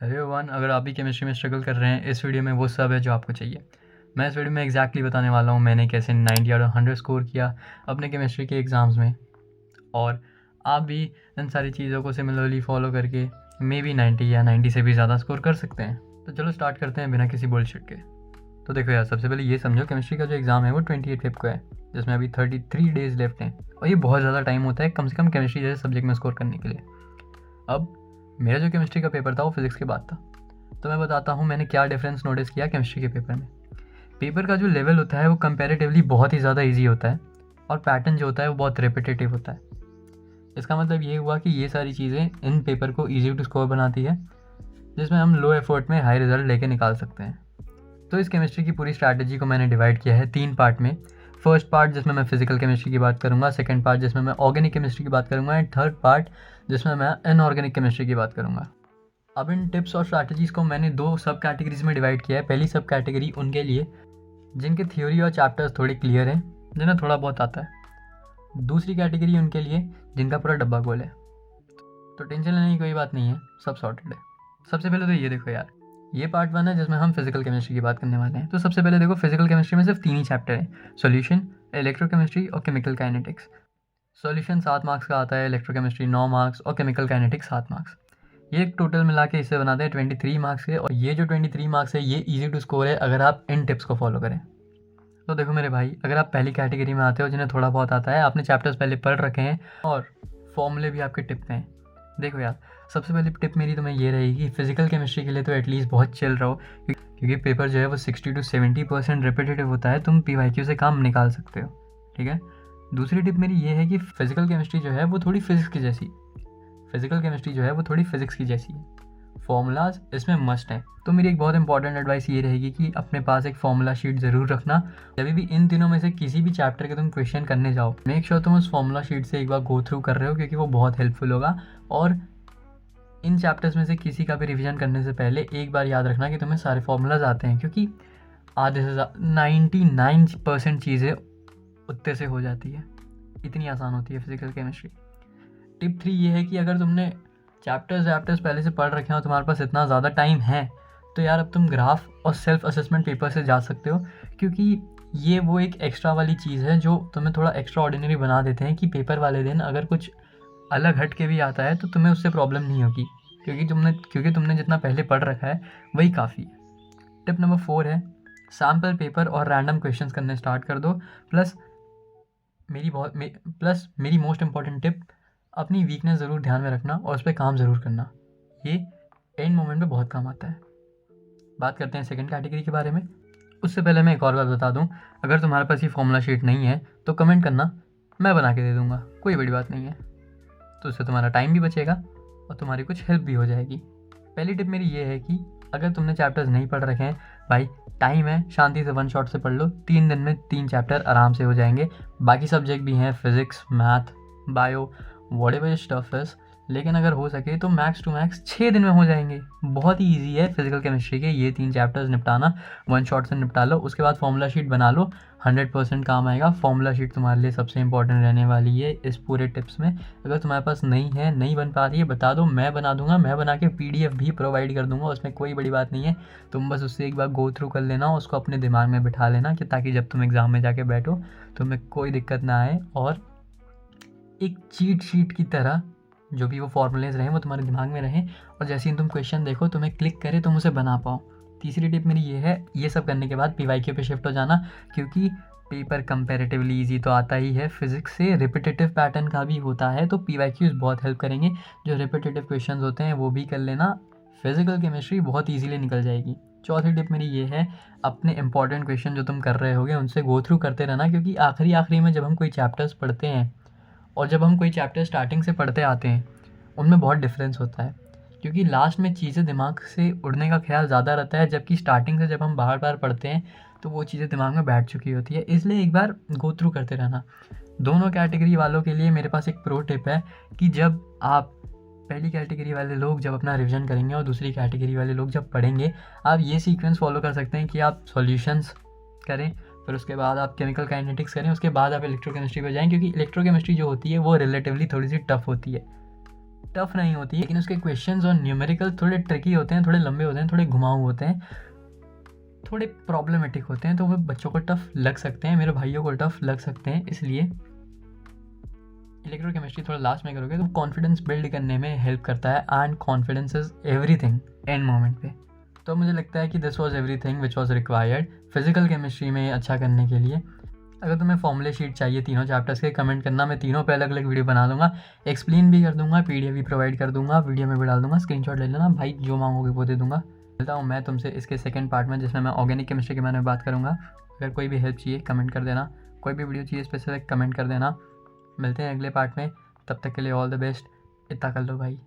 Hello one, अगर आप भी केमिस्ट्री में स्ट्रगल कर रहे हैं, इस वीडियो में वो सब है जो आपको चाहिए। मैं इस वीडियो में एग्जैक्टली बताने वाला हूँ मैंने कैसे 90 आउट ऑफ 100 स्कोर किया अपने केमिस्ट्री के एग्ज़ाम्स में, और आप भी इन सारी चीज़ों को सिमिलरली फॉलो करके मे बी 90 या 90 से भी ज़्यादा स्कोर कर सकते हैं। तो चलो स्टार्ट करते हैं बिना किसी बुलशिट के। तो देखो यार, सबसे पहले ये समझो केमिस्ट्री का जो एग्ज़ाम है वो 28 फेब को है, जिसमें अभी 33 डेज़ लेफ्ट हैं, और ये बहुत ज़्यादा टाइम होता है कम से कम केमिस्ट्री जैसे सब्जेक्ट में स्कोर करने के लिए। अब मेरा जो केमिस्ट्री का पेपर था वो फिज़िक्स के बाद था, तो मैं बताता हूँ मैंने क्या डिफरेंस नोटिस किया केमिस्ट्री के पेपर में। पेपर का जो लेवल होता है वो कंपैरेटिवली बहुत ही ज़्यादा इजी होता है, और पैटर्न जो होता है वो बहुत रिपीटेटिव होता है। इसका मतलब ये हुआ कि ये सारी चीज़ें इन पेपर को ईजी टू स्कोर बनाती है, जिसमें हम लो एफर्ट में हाई रिजल्ट लेके निकाल सकते हैं। तो इस केमिस्ट्री की पूरी स्ट्रैटेजी को मैंने डिवाइड किया है 3 पार्ट में। फर्स्ट पार्ट जिसमें मैं फिजिकल केमिस्ट्री की बात करूँगा, सेकेंड पार्ट जिसमें मैं ऑर्गेनिक केमिस्ट्री की बात करूँगा, एंड थर्ड पार्ट जिसमें मैं इनऑर्गेनिक केमिस्ट्री की बात करूँगा। अब इन टिप्स और स्ट्रैटेजीज़ को मैंने 2 सब कैटेगरीज में डिवाइड किया है। पहली सब कैटेगरी उनके लिए जिनके थ्योरी और चैप्टर्स थोड़े क्लियर हैं, जिन्हें थोड़ा बहुत आता है। दूसरी कैटेगरी उनके लिए जिनका पूरा डब्बा गोल है। तो टेंशन लेने की कोई बात नहीं है, सब सॉर्टेड है। सबसे पहले तो ये देखो यार, ये पार्ट 1 है जिसमें हम फिजिकल केमिस्ट्री की बात करने वाले हैं। तो सबसे पहले देखो, फिजिकल केमिस्ट्री में सिर्फ 3 ही चैप्टर हैं: सॉल्यूशन, इलेक्ट्रोकेमिस्ट्री और केमिकल काइनेटिक्स। सॉल्यूशन 7 मार्क्स का आता है, इलेक्ट्रोकेमिस्ट्री 9 मार्क्स और केमिकल काइनेटिक्स 7 मार्क्स। ये टोटल मिला के इसे बनाते हैं 23 मार्क्स के, और ये जो 23 मार्क्स है ये इजी टू स्कोर है अगर आप इन टिप्स को फॉलो करें। तो देखो मेरे भाई, अगर आप पहली कैटेगरी में आते हो जिन्हें थोड़ा बहुत आता है, आपने चैप्टर्स पहले पढ़ रखे हैं और फॉर्मूले भी आपके टिप में हैं। देखो यार, सबसे पहली टिप मेरी तुम्हें ये रहेगी, फिजिकल केमिस्ट्री के लिए तो एटलीस्ट बहुत चिल रहो, क्योंकि पेपर जो है वो 60 to 70% रिपीटेटिव होता है। तुम PYQ से काम निकाल सकते हो, ठीक है। दूसरी टिप मेरी ये है कि फिजिकल केमिस्ट्री जो है वो थोड़ी फिजिक्स की जैसी है। फॉर्मूलाज इसमें मस्ट है। तो मेरी एक बहुत इंपॉर्टेंट एडवाइस ये रहेगी कि अपने पास एक फॉर्मूला शीट ज़रूर रखना। जब भी इन तीनों में से किसी भी चैप्टर के तुम क्वेश्चन करने जाओ, मेक श्योर तुम उस फॉर्मूला शीट से एक बार गो थ्रू कर रहे हो, क्योंकि वो बहुत हेल्पफुल होगा। और इन चैप्टर्स में से किसी का भी रिवीजन करने से पहले एक बार याद रखना कि तुम्हें सारे फॉर्मूलाज आते हैं, क्योंकि आधे से 99% चीज़ें उत्ते से हो जाती है। इतनी आसान होती है फिजिकल केमिस्ट्री। टिप 3 ये है कि अगर तुमने चैप्टर्स पहले से पढ़ रखे हैं और तुम्हारे पास इतना ज़्यादा टाइम है, तो यार अब तुम ग्राफ और सेल्फ असेसमेंट पेपर से जा सकते हो, क्योंकि ये वो एक एक्स्ट्रा वाली चीज़ है जो तुम्हें थोड़ा एक्स्ट्रा ऑर्डिनरी बना देते हैं कि पेपर वाले दिन अगर कुछ अलग हट के भी आता है तो तुम्हें उससे प्रॉब्लम नहीं होगी, क्योंकि तुमने जितना पहले पढ़ रखा है वही काफ़ी है। टिप नंबर 4 है, सैम्पल पेपर और रैंडम क्वेश्चंस करने स्टार्ट कर दो। प्लस मेरी मोस्ट इंपॉर्टेंट टिप, अपनी वीकनेस ज़रूर ध्यान में रखना और उस पर काम ज़रूर करना। ये एंड मोमेंट पे बहुत काम आता है। बात करते हैं सेकंड कैटेगरी के बारे में। उससे पहले मैं एक और बात बता दूं, अगर तुम्हारे पास ये फॉर्मूला शीट नहीं है तो कमेंट करना, मैं बना के दे दूंगा, कोई बड़ी बात नहीं है। तो उससे तुम्हारा टाइम भी बचेगा और तुम्हारी कुछ हेल्प भी हो जाएगी। पहली टिप मेरी ये है कि अगर तुमने चैप्टर्स नहीं पढ़ रखे हैं, भाई टाइम है, शांति से 1 शॉट से पढ़ लो। 3 दिन में 3 चैप्टर आराम से हो जाएंगे। बाकी सब्जेक्ट भी हैं, physics, math, bio, whatever stuff is, लेकिन अगर हो सके तो मैक्स टू मैक्स 6 दिन में हो जाएंगे। बहुत ही ईजी है फिजिकल केमिस्ट्री के ये 3 चैप्टर्स निपटाना। 1 शॉट से निपटा लो, उसके बाद फॉर्मूला शीट बना लो, 100% काम आएगा। फॉर्मूला शीट तुम्हारे लिए सबसे इंपॉर्टेंट रहने वाली है इस पूरे टिप्स में। अगर तुम्हारे पास नहीं बन पा रही है, बता दो, मैं बना दूंगा। मैं बना के PDF भी प्रोवाइड कर दूंगा, उसमें कोई बड़ी बात नहीं है। तुम बस उससे एक बार गो थ्रू कर लेना, उसको अपने दिमाग में बिठा लेना, कि ताकि जब तुम एग्ज़ाम में जाके बैठो तुम्हें कोई दिक्कत ना आए, और एक चीट शीट की तरह जो भी वो फॉर्मूलेज रहें वो तुम्हारे दिमाग में रहें, और जैसे ही तुम क्वेश्चन देखो तुम्हें क्लिक करे तुम उसे बना पाओ। तीसरी टिप मेरी ये है, ये सब करने के बाद PYQ पे शिफ्ट हो जाना, क्योंकि पेपर कंपैरेटिवली इजी तो आता ही है, फिजिक्स से रिपीटेटिव पैटर्न का भी होता है, तो PYQs बहुत हेल्प करेंगे। जो रिपीटेटिव क्वेश्चंस होते हैं वो भी कर लेना, फिजिकल केमिस्ट्री बहुत ईजीली निकल जाएगी। चौथी टिप मेरी ये है, अपने इंपॉर्टेंट क्वेश्चन जो तुम कर रहे होगे उनसे गो थ्रू करते रहना, क्योंकि आखिरी में जब हम कोई चैप्टर्स पढ़ते हैं और जब हम कोई चैप्टर स्टार्टिंग से पढ़ते आते हैं, उनमें बहुत डिफरेंस होता है, क्योंकि लास्ट में चीज़ें दिमाग से उड़ने का ख्याल ज़्यादा रहता है, जबकि स्टार्टिंग से जब हम बार पढ़ते हैं तो वो चीज़ें दिमाग में बैठ चुकी होती है। इसलिए एक बार गो थ्रू करते रहना। दोनों कैटेगरी वालों के लिए मेरे पास एक प्रो टिप है कि जब आप पहली कैटेगरी वाले लोग जब अपना रिवीजन करेंगे और दूसरी कैटेगरी वाले लोग जब पढ़ेंगे, आप ये सीक्वेंस फॉलो कर सकते हैं कि आप सॉल्यूशंस करें, फिर उसके बाद आप केमिकल काइनेटिक्स करें, उसके बाद आप इलेक्ट्रोकेमिस्ट्री पे जाएं, क्योंकि इलेक्ट्रोकेमिस्ट्री जो होती है वो रिलेटिवली थोड़ी सी टफ होती है। टफ नहीं होती है, लेकिन उसके क्वेश्चंस और न्यूमेरिकल थोड़े ट्रिकी होते हैं, थोड़े लंबे होते हैं, थोड़े घुमाऊ होते हैं, थोड़े प्रॉब्लमेटिक होते हैं, तो वो बच्चों को टफ लग सकते हैं, मेरे भाइयों को टफ लग सकते हैं। इसलिए इलेक्ट्रोकेमिस्ट्री थोड़ा लास्ट में करोगे तो कॉन्फिडेंस बिल्ड करने में हेल्प करता है, and confidence is everything end moment पे। तो मुझे लगता है कि this was everything which was required physical chemistry में अच्छा करने के लिए। अगर तुम्हें फॉर्मूले शीट चाहिए तीनों चैप्टर्स के, कमेंट करना, मैं तीनों पे अलग अलग वीडियो बना दूंगा, एक्सप्लेन भी कर दूंगा, पीडीएफ भी प्रोवाइड कर दूंगा, वीडियो में भी डाल दूंगा, स्क्रीनशॉट ले लेना भाई, जो मांगोगे वो दे दूंगा। मिलता हूँ मैं तुमसे इसके सेकंड पार्ट में, जिसमें मैं ऑर्गेनिक केमिस्ट्री के बारे में बात करूँगा। अगर कोई भी हेल्प चाहिए कमेंट कर देना, कोई भी वीडियो चाहिए स्पेसिफिक कमेंट कर देना। मिलते हैं अगले पार्ट में, तब तक के लिए ऑल द बेस्ट। इतना कर लो भाई।